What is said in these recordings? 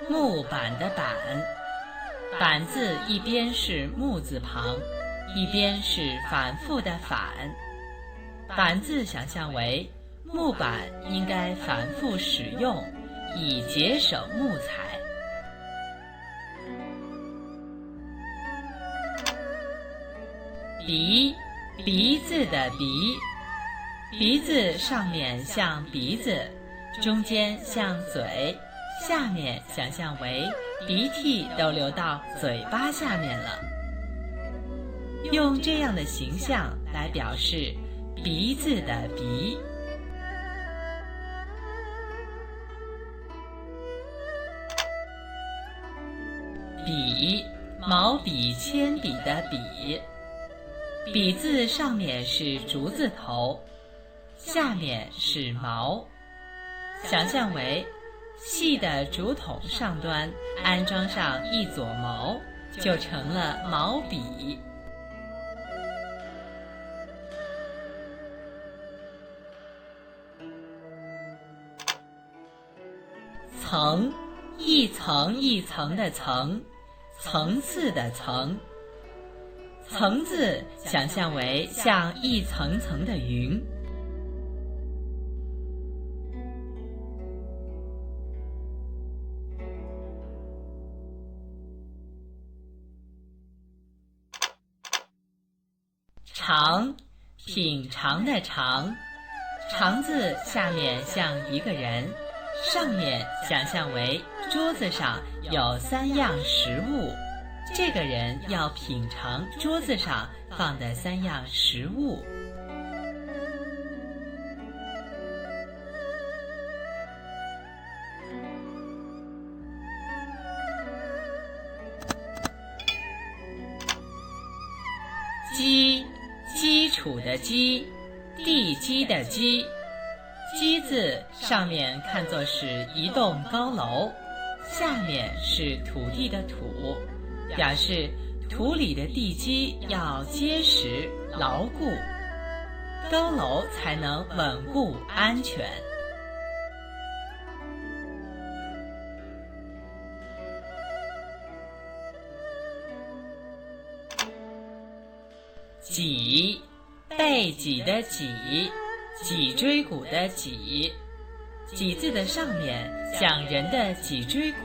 木板的板，板字一边是木字旁，一边是反复的反。板字想象为木板应该反复使用，以节省木材。鼻，鼻子的鼻，鼻子上面像鼻子，中间像嘴，下面想象为鼻涕都流到嘴巴下面了。用这样的形象来表示鼻子的鼻。笔，毛笔铅笔的笔，笔字上面是竹字头，下面是毛，想象为细的竹筒上端安装上一撮毛，就成了毛笔。层，一层一层的层，层次的层。层字想象为像一层层的云。尝，品尝的尝，尝字下面像一个人，上面想象为桌子上有3样食物，这个人要品尝桌子上放的3样食物。基，基础的基，地基的基。基字上面看作是一栋高楼，下面是土地的土，表示土里的地基要结实牢固，高楼才能稳固安全。脊，背脊的脊，脊椎骨的脊。脊字的上面像人的脊椎骨，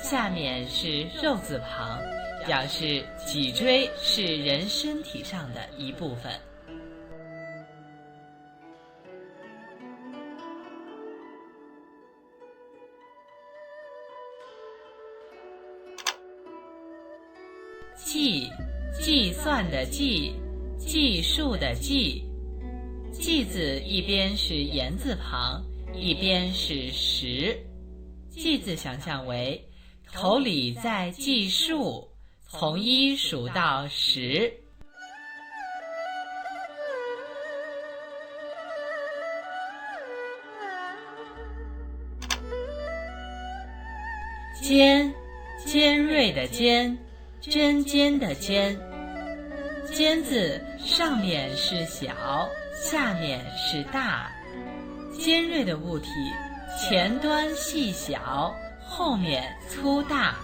下面是肉字旁，表示脊椎是人身体上的一部分。计，计算的计，计数的计。计字一边是言字旁，一边是十。计字想象为口里在计数，从1数到10。尖，尖锐的尖，针尖的尖。尖字上面是小，下面是大。尖锐的物体前端细小，后面粗大。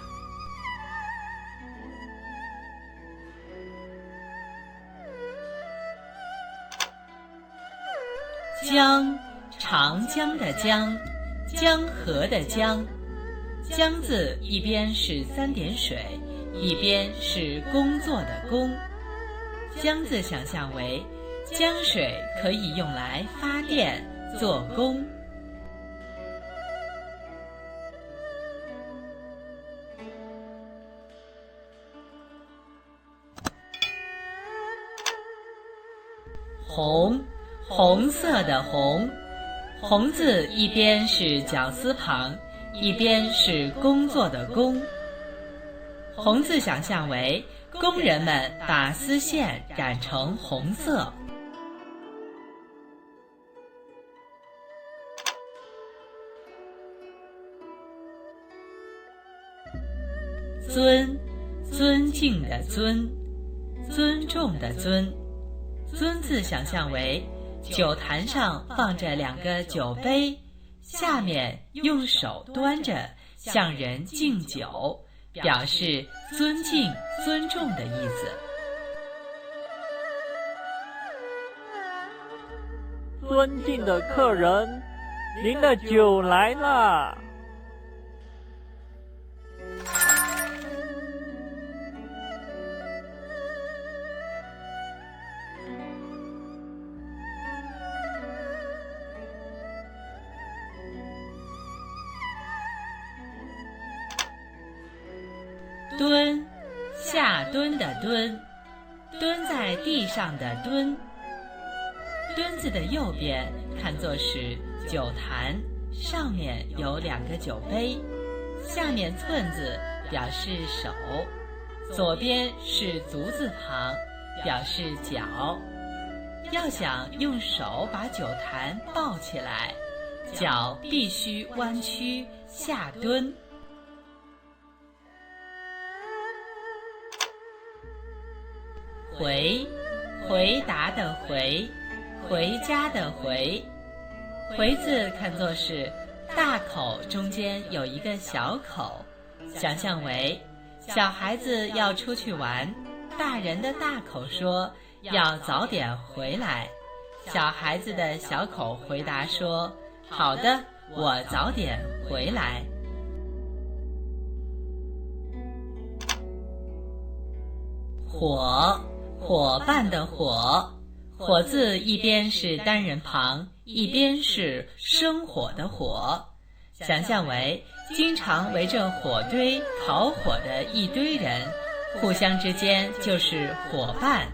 江，长江的江，江河的江。江字一边是3点水，一边是工作的工。江字想象为江水可以用来发电做工。红，红色的红。红字一边是绞丝旁，一边是工作的工。红字想象为工人们把丝线染成红色。尊，尊敬的尊，尊重的尊。尊字想象为酒坛上放着2个酒杯，下面用手端着，向人敬酒，表示尊敬、尊重的意思。尊敬的客人，您的酒来了。蹲，下蹲的蹲，蹲在地上的蹲。蹲字的右边看作是酒坛，上面有2个酒杯，下面寸字表示手，左边是足字旁，表示脚。要想用手把酒坛抱起来，脚必须弯曲下蹲。回，回答的回，回家的回。回字看作是大口中间有一个小口，想象为小孩子要出去玩，大人的大口说要早点回来，小孩子的小口回答说好的，我早点回来。伙，伙伴的伙，伙字一边是单人旁，一边是生火的火，想象为经常围着火堆烤火的一堆人，互相之间就是伙伴。